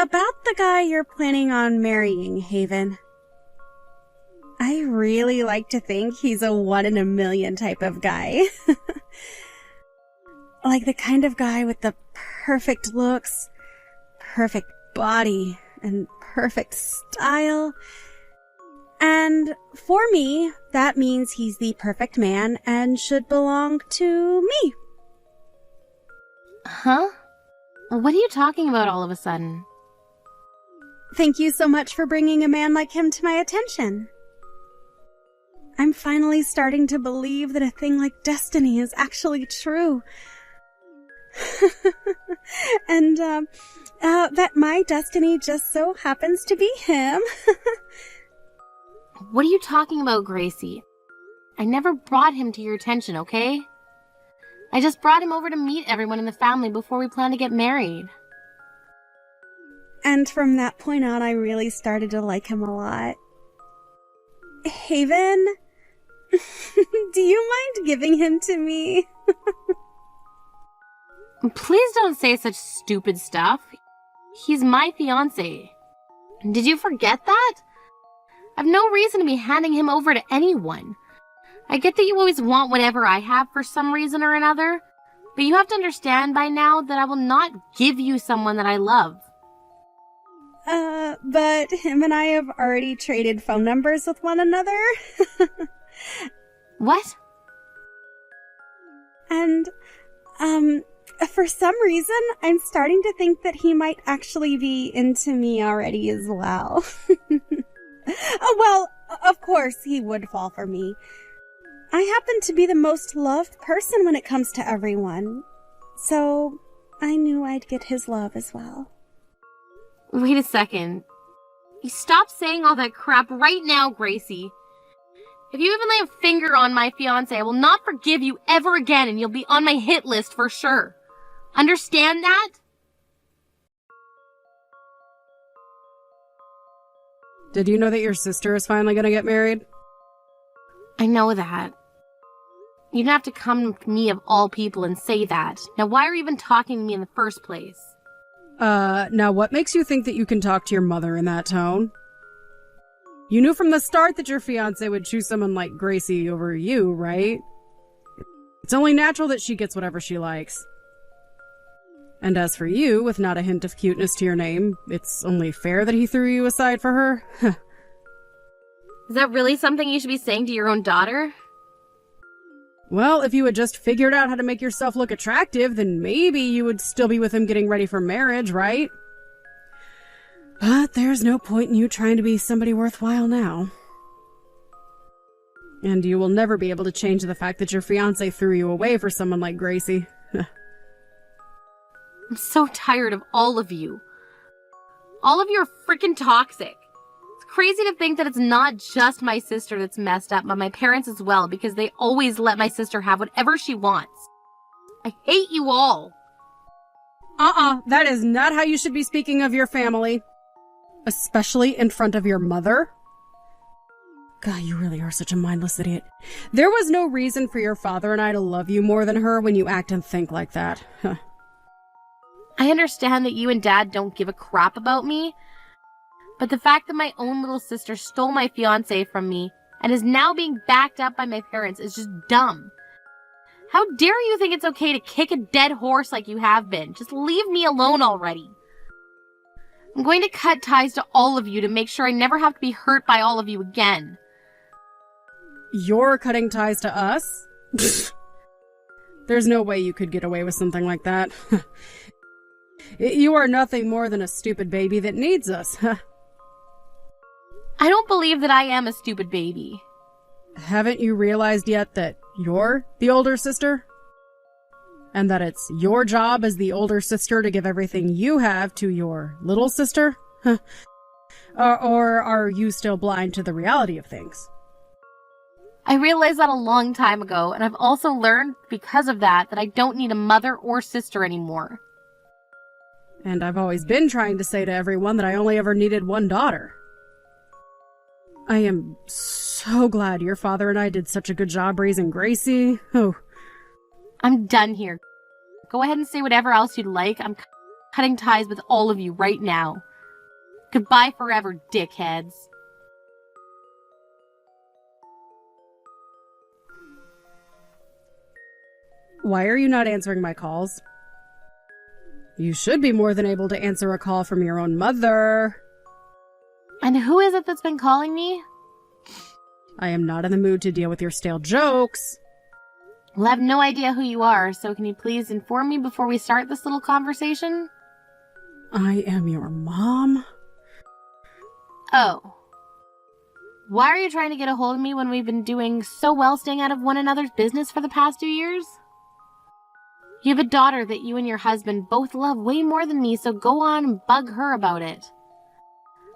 about the guy you're planning on marrying, Haven. I really like to think he's a 1 in a million type of guy. Like the kind of guy with the perfect looks, perfect body, and perfect style. And for me, that means he's the perfect man and should belong to me. Huh? What are you talking about all of a sudden? Thank you so much for bringing a man like him to my attention. I'm finally starting to believe that a thing like destiny is actually true. And, that my destiny just so happens to be him. What are you talking about, Gracie? I never brought him to your attention, okay? I just brought him over to meet everyone in the family before we plan to get married. And from that point on, I really started to like him a lot. Haven, do you mind giving him to me? Please don't say such stupid stuff. He's my fiancé. Did you forget that? I've no reason to be handing him over to anyone. I get that you always want whatever I have for some reason or another, but you have to understand by now that I will not give you someone that I love. But him and I have already traded phone numbers with one another. What? And, for some reason, I'm starting to think that he might actually be into me already as well. Oh, well, of course he would fall for me. I happen to be the most loved person when it comes to everyone. So, I knew I'd get his love as well. Wait a second. You stop saying all that crap right now, Gracie. If you even lay a finger on my fiancé, I will not forgive you ever again, and you'll be on my hit list for sure. Understand that? Did you know that your sister is finally going to get married? I know that. You didn't have to come to me of all people and say that. Now why are you even talking to me in the first place? Now what makes you think that you can talk to your mother in that tone? You knew from the start that your fiancé would choose someone like Gracie over you, right? It's only natural that she gets whatever she likes. And as for you, with not a hint of cuteness to your name, it's only fair that he threw you aside for her. Is that really something you should be saying to your own daughter? Well, if you had just figured out how to make yourself look attractive, then maybe you would still be with him getting ready for marriage, right? But there's no point in you trying to be somebody worthwhile now. And you will never be able to change the fact that your fiancé threw you away for someone like Gracie. I'm so tired of all of you. All of you are freaking toxic. It's crazy to think that it's not just my sister that's messed up, but my parents as well, because they always let my sister have whatever she wants. I hate you all. That is not how you should be speaking of your family. Especially in front of your mother. God, you really are such a mindless idiot. There was no reason for your father and I to love you more than her when you act and think like that. I understand that you and Dad don't give a crap about me, but the fact that my own little sister stole my fiancé from me and is now being backed up by my parents is just dumb. How dare you think it's okay to kick a dead horse like you have been? Just leave me alone already. I'm going to cut ties to all of you to make sure I never have to be hurt by all of you again. You're cutting ties to us? There's no way you could get away with something like that. You are nothing more than a stupid baby that needs us. I don't believe that I am a stupid baby. Haven't you realized yet that you're the older sister? And that it's your job as the older sister to give everything you have to your little sister? Or are you still blind to the reality of things? I realized that a long time ago, and I've also learned because of that I don't need a mother or sister anymore. And I've always been trying to say to everyone that I only ever needed one daughter. I am so glad your father and I did such a good job raising Gracie. Oh. I'm done here. Go ahead and say whatever else you'd like. I'm cutting ties with all of you right now. Goodbye forever, dickheads. Why are you not answering my calls? You should be more than able to answer a call from your own mother. And who is it that's been calling me? I am not in the mood to deal with your stale jokes. Well, I have no idea who you are, so can you please inform me before we start this little conversation? I am your mom. Oh. Why are you trying to get a hold of me when we've been doing so well staying out of one another's business for the past 2 years? You have a daughter that you and your husband both love way more than me, so go on and bug her about it.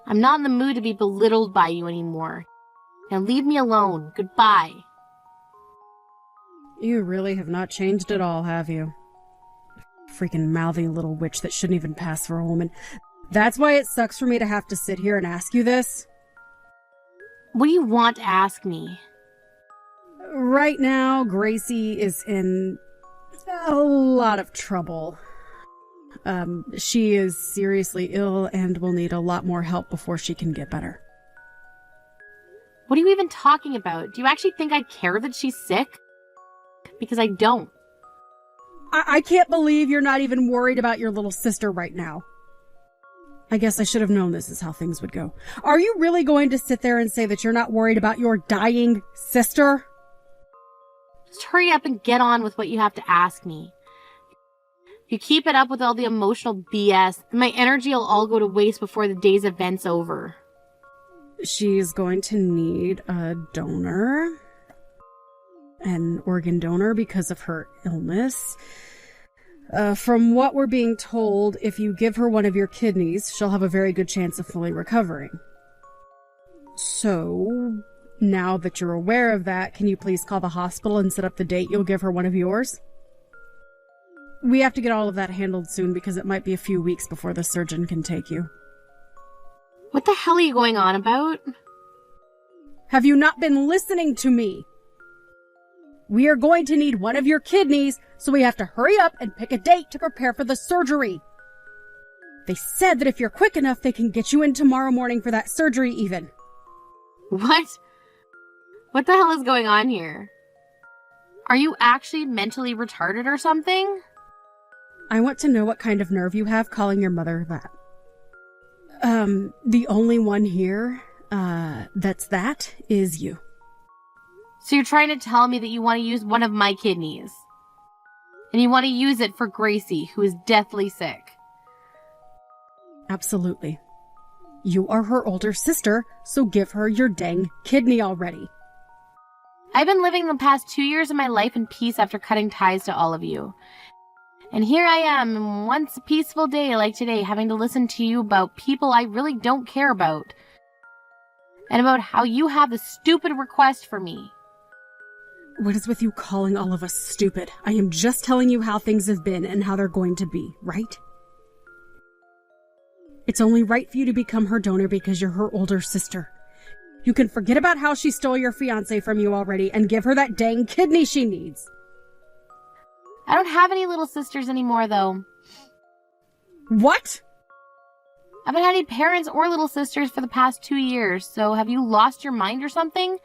I'm not in the mood to be belittled by you anymore. Now leave me alone. Goodbye. You really have not changed at all, have you? Freaking mouthy little witch that shouldn't even pass for a woman. That's why it sucks for me to have to sit here and ask you this. What do you want to ask me? Right now, Gracie is in a lot of trouble. She is seriously ill and will need a lot more help before she can get better. What are you even talking about? Do you actually think I care that she's sick? Because I don't. I can't believe you're not even worried about your little sister right now. I guess I should have known this is how things would go. Are you really going to sit there and say that you're not worried about your dying sister? Just hurry up and get on with what you have to ask me. If you keep it up with all the emotional BS, then my energy will all go to waste before the day's event's over. She's going to need a donor. An organ donor because of her illness. From what we're being told, if you give her one of your kidneys, she'll have a very good chance of fully recovering. So, now that you're aware of that, can you please call the hospital and set up the date you'll give her one of yours? We have to get all of that handled soon because it might be a few weeks before the surgeon can take you. What the hell are you going on about? Have you not been listening to me? We are going to need one of your kidneys, so we have to hurry up and pick a date to prepare for the surgery. They said that if you're quick enough, they can get you in tomorrow morning for that surgery even. What? What the hell is going on here? Are you actually mentally retarded or something? I want to know what kind of nerve you have calling your mother that. The only one here, that is you. So you're trying to tell me that you want to use one of my kidneys. And you want to use it for Gracie, who is deathly sick. Absolutely. You are her older sister, so give her your dang kidney already. I've been living the past 2 years of my life in peace after cutting ties to all of you. And here I am, once a peaceful day like today, having to listen to you about people I really don't care about. And about how you have a stupid request for me. What is with you calling all of us stupid? I am just telling you how things have been and how they're going to be, right? It's only right for you to become her donor because you're her older sister. You can forget about how she stole your fiancé from you already and give her that dang kidney she needs. I don't have any little sisters anymore, though. What? I haven't had any parents or little sisters for the past 2 years, so have you lost your mind or something?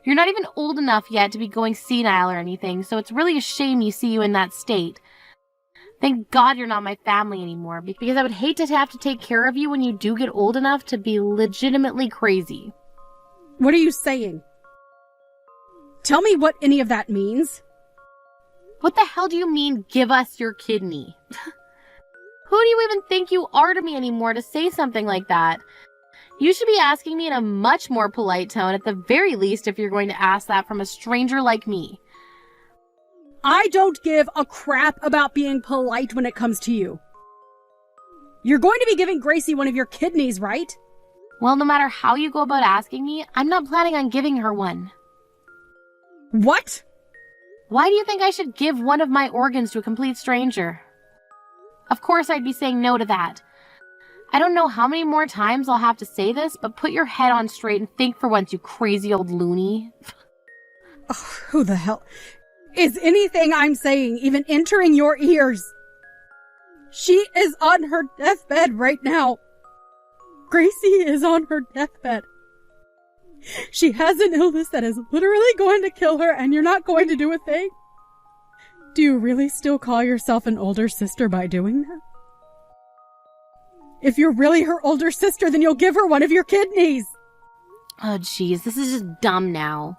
You're not even old enough yet to be going senile or anything, so it's really a shame you see you in that state. Thank God you're not my family anymore, because I would hate to have to take care of you when you do get old enough to be legitimately crazy. What are you saying? Tell me what any of that means. What the hell do you mean, give us your kidney? Who do you even think you are to me anymore to say something like that? You should be asking me in a much more polite tone, at the very least, if you're going to ask that from a stranger like me. I don't give a crap about being polite when it comes to you. You're going to be giving Gracie one of your kidneys, right? Well, no matter how you go about asking me, I'm not planning on giving her one. What? Why do you think I should give one of my organs to a complete stranger? Of course I'd be saying no to that. I don't know how many more times I'll have to say this, but put your head on straight and think for once, you crazy old loony. Oh, who the hell? Is anything I'm saying even entering your ears? She is on her deathbed right now. Gracie is on her deathbed. She has an illness that is literally going to kill her, and you're not going to do a thing? Do you really still call yourself an older sister by doing that? If you're really her older sister, then you'll give her one of your kidneys. Oh, jeez, this is just dumb now.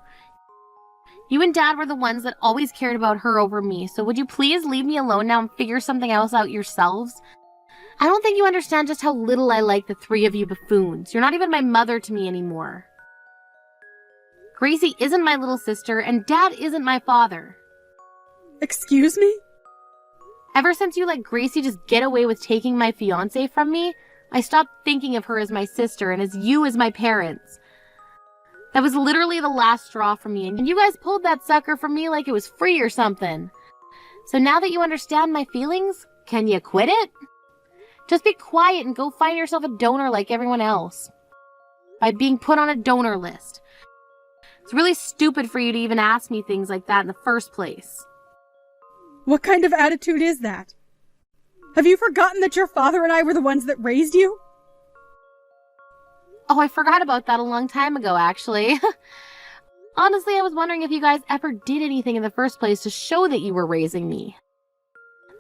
You and Dad were the ones that always cared about her over me, so would you please leave me alone now and figure something else out yourselves? I don't think you understand just how little I like the three of you buffoons. You're not even my mother to me anymore. Gracie isn't my little sister, and Dad isn't my father. Excuse me? Ever since you let Gracie just get away with taking my fiancé from me, I stopped thinking of her as my sister and as you as my parents. That was literally the last straw for me, and you guys pulled that sucker from me like it was free or something. So now that you understand my feelings, can you quit it? Just be quiet and go find yourself a donor like everyone else. By being put on a donor list. It's really stupid for you to even ask me things like that in the first place. What kind of attitude is that? Have you forgotten that your father and I were the ones that raised you? Oh, I forgot about that a long time ago, actually. Honestly, I was wondering if you guys ever did anything in the first place to show that you were raising me.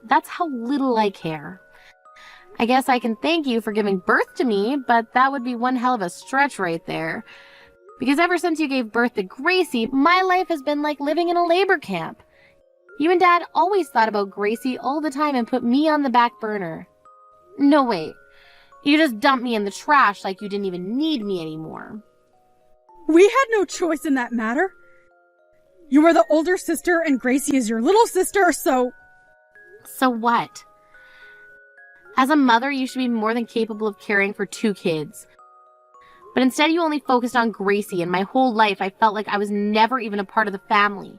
That's how little I care. I guess I can thank you for giving birth to me, but that would be one hell of a stretch right there. Because ever since you gave birth to Gracie, my life has been like living in a labor camp. You and Dad always thought about Gracie all the time and put me on the back burner. No, wait. You just dumped me in the trash like you didn't even need me anymore. We had no choice in that matter. You were the older sister and Gracie is your little sister, so... So what? As a mother, you should be more than capable of caring for 2 kids. But instead you only focused on Gracie, and my whole life I felt like I was never even a part of the family.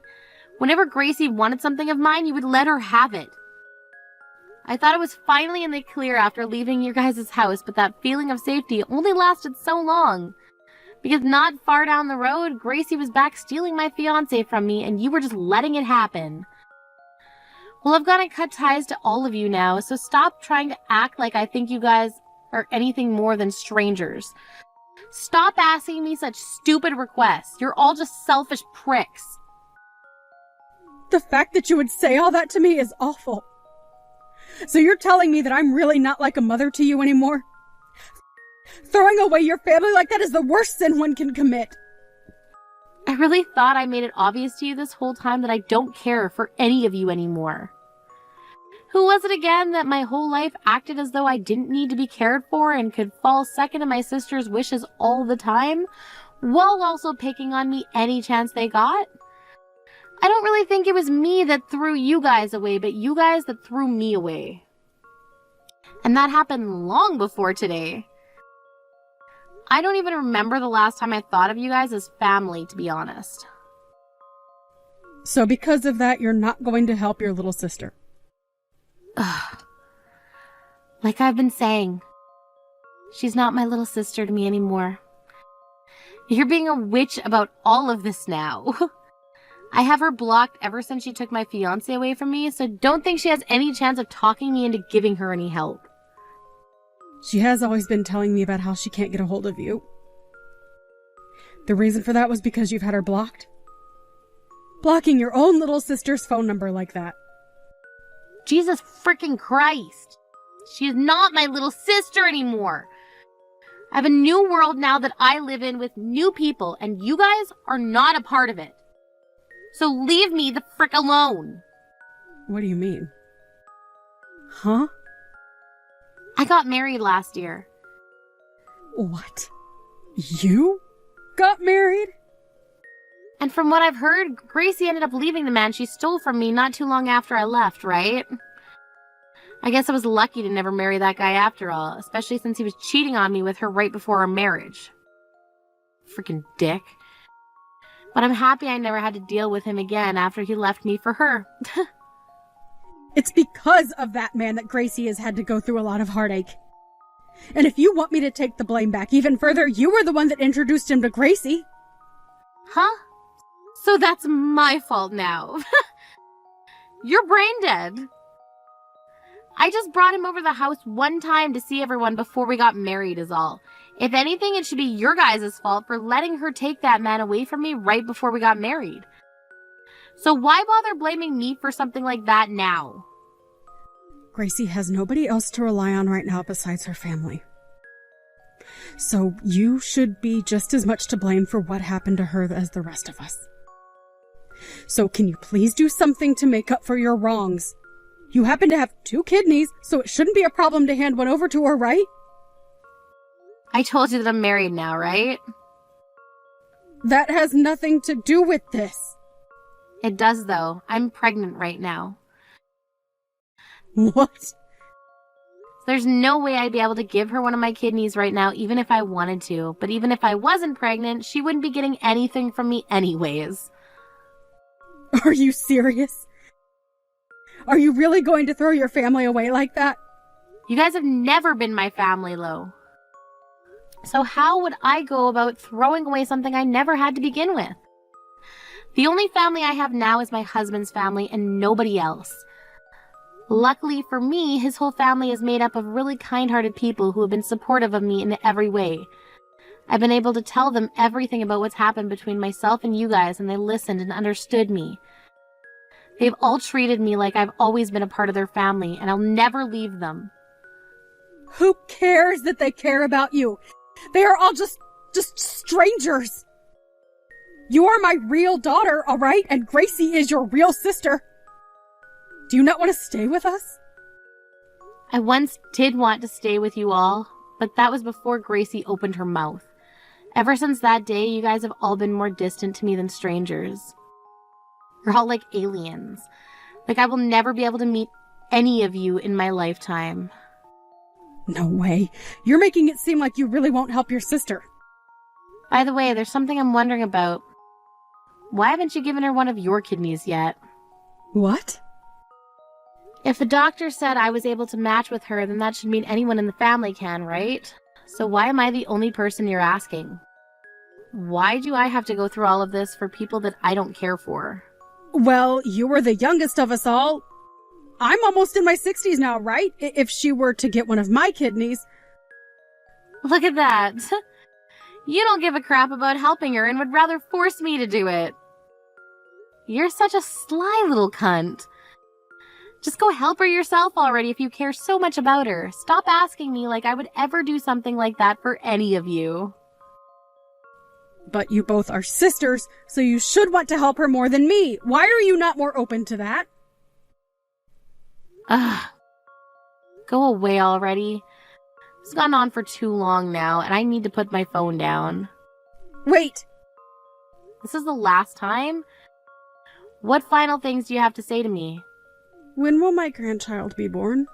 Whenever Gracie wanted something of mine, you would let her have it. I thought I was finally in the clear after leaving your guys' house, but that feeling of safety only lasted so long. Because not far down the road, Gracie was back stealing my fiancé from me, and you were just letting it happen. Well, I've got to cut ties to all of you now, so stop trying to act like I think you guys are anything more than strangers. Stop asking me such stupid requests. You're all just selfish pricks. The fact that you would say all that to me is awful. So you're telling me that I'm really not like a mother to you anymore? Throwing away your family like that is the worst sin one can commit. I really thought I made it obvious to you this whole time that I don't care for any of you anymore. Who was it again that my whole life acted as though I didn't need to be cared for and could fall second to my sister's wishes all the time, while also picking on me any chance they got? I don't really think it was me that threw you guys away, but you guys that threw me away. And that happened long before today. I don't even remember the last time I thought of you guys as family, to be honest. So because of that, you're not going to help your little sister? Ugh. Like I've been saying, she's not my little sister to me anymore. You're being a witch about all of this now. I have her blocked ever since she took my fiancé away from me, so don't think she has any chance of talking me into giving her any help. She has always been telling me about how she can't get a hold of you. The reason for that was because you've had her blocked? Blocking your own little sister's phone number like that. Jesus freaking Christ. She is not my little sister anymore. I have a new world now that I live in with new people, and you guys are not a part of it. So leave me the frick alone. What do you mean? Huh? I got married last year. What? You got married? And from what I've heard, Gracie ended up leaving the man she stole from me not too long after I left, right? I guess I was lucky to never marry that guy after all, especially since he was cheating on me with her right before our marriage. Freaking dick. But I'm happy I never had to deal with him again after he left me for her. It's because of that man that Gracie has had to go through a lot of heartache. And if you want me to take the blame back even further, you were the one that introduced him to Gracie. Huh? So that's my fault now. You're brain dead. I just brought him over the house one time to see everyone before we got married is all. If anything, it should be your guys' fault for letting her take that man away from me right before we got married. So why bother blaming me for something like that now? Gracie has nobody else to rely on right now besides her family. So you should be just as much to blame for what happened to her as the rest of us. So can you please do something to make up for your wrongs? You happen to have 2 kidneys, so it shouldn't be a problem to hand one over to her, right? I told you that I'm married now, right? That has nothing to do with this. It does, though. I'm pregnant right now. What? There's no way I'd be able to give her one of my kidneys right now, even if I wanted to. But even if I wasn't pregnant, she wouldn't be getting anything from me anyways. Are you serious? Are you really going to throw your family away like that? You guys have never been my family, Lo. So how would I go about throwing away something I never had to begin with? The only family I have now is my husband's family and nobody else. Luckily for me, his whole family is made up of really kind-hearted people who have been supportive of me in every way. I've been able to tell them everything about what's happened between myself and you guys, and they listened and understood me. They've all treated me like I've always been a part of their family, and I'll never leave them. Who cares that they care about you? They are all just strangers. You are my real daughter, all right? And Gracie is your real sister. Do you not want to stay with us? I once did want to stay with you all, but that was before Gracie opened her mouth. Ever since that day, you guys have all been more distant to me than strangers. You're all like aliens. Like I will never be able to meet any of you in my lifetime. No way. You're making it seem like you really won't help your sister. By the way, there's something I'm wondering about. Why haven't you given her one of your kidneys yet? What? If the doctor said I was able to match with her, then that should mean anyone in the family can, right? So why am I the only person you're asking? Why do I have to go through all of this for people that I don't care for? Well, you were the youngest of us all. I'm almost in my 60s now, right? If she were to get one of my kidneys. Look at that. You don't give a crap about helping her and would rather force me to do it. You're such a sly little cunt. Just go help her yourself already if you care so much about her. Stop asking me like I would ever do something like that for any of you. But you both are sisters, so you should want to help her more than me. Why are you not more open to that? Ugh. Go away already. It's gone on for too long now, and I need to put my phone down. Wait! This is the last time? What final things do you have to say to me? When will my grandchild be born?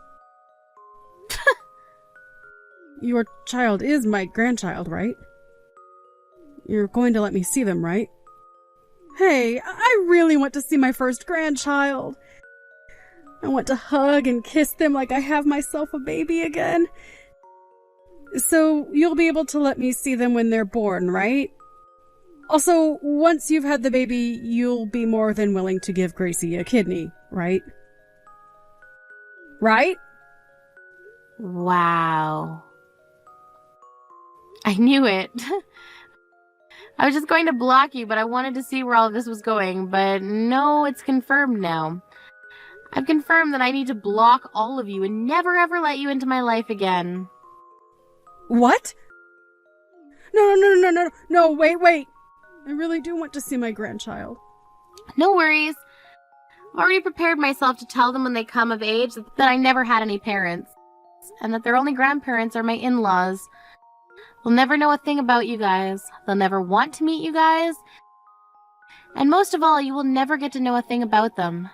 Your child is my grandchild, right? You're going to let me see them, right? Hey, I really want to see my first grandchild. I want to hug and kiss them like I have myself a baby again. So you'll be able to let me see them when they're born, right? Also, once you've had the baby, you'll be more than willing to give Gracie a kidney, right? Right? Wow. I knew it. I was just going to block you, but I wanted to see where all of this was going. But no, it's confirmed now. I've confirmed that I need to block all of you and never ever let you into my life again. What? No, wait. I really do want to see my grandchild. No worries. I've already prepared myself to tell them when they come of age that I never had any parents, and that their only grandparents are my in-laws. They'll never know a thing about you guys. They'll never want to meet you guys. And most of all, you will never get to know a thing about them.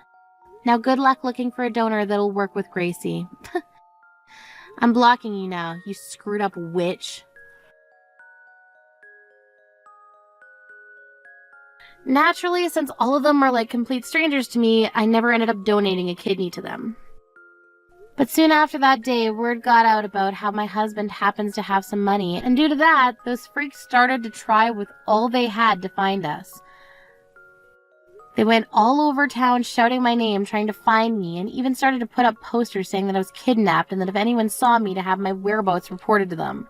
Now good luck looking for a donor that'll work with Gracie. I'm blocking you now, you screwed up witch. Naturally, since all of them are like complete strangers to me, I never ended up donating a kidney to them. But soon after that day, word got out about how my husband happens to have some money, and due to that, those freaks started to try with all they had to find us. They went all over town shouting my name, trying to find me, and even started to put up posters saying that I was kidnapped and that if anyone saw me, to have my whereabouts reported to them.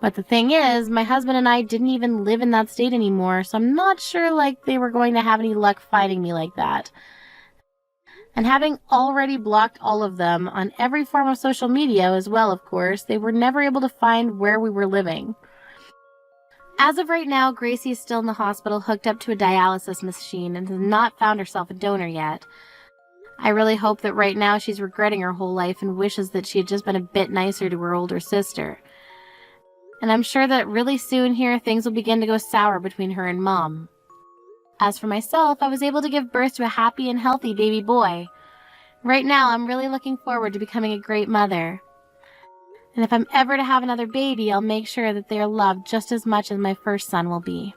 But the thing is, my husband and I didn't even live in that state anymore, so I'm not sure they were going to have any luck finding me like that. And having already blocked all of them on every form of social media as well, of course, they were never able to find where we were living. As of right now, Gracie is still in the hospital hooked up to a dialysis machine and has not found herself a donor yet. I really hope that right now she's regretting her whole life and wishes that she had just been a bit nicer to her older sister. And I'm sure that really soon here things will begin to go sour between her and Mom. As for myself, I was able to give birth to a happy and healthy baby boy. Right now, I'm really looking forward to becoming a great mother. And if I'm ever to have another baby, I'll make sure that they are loved just as much as my first son will be.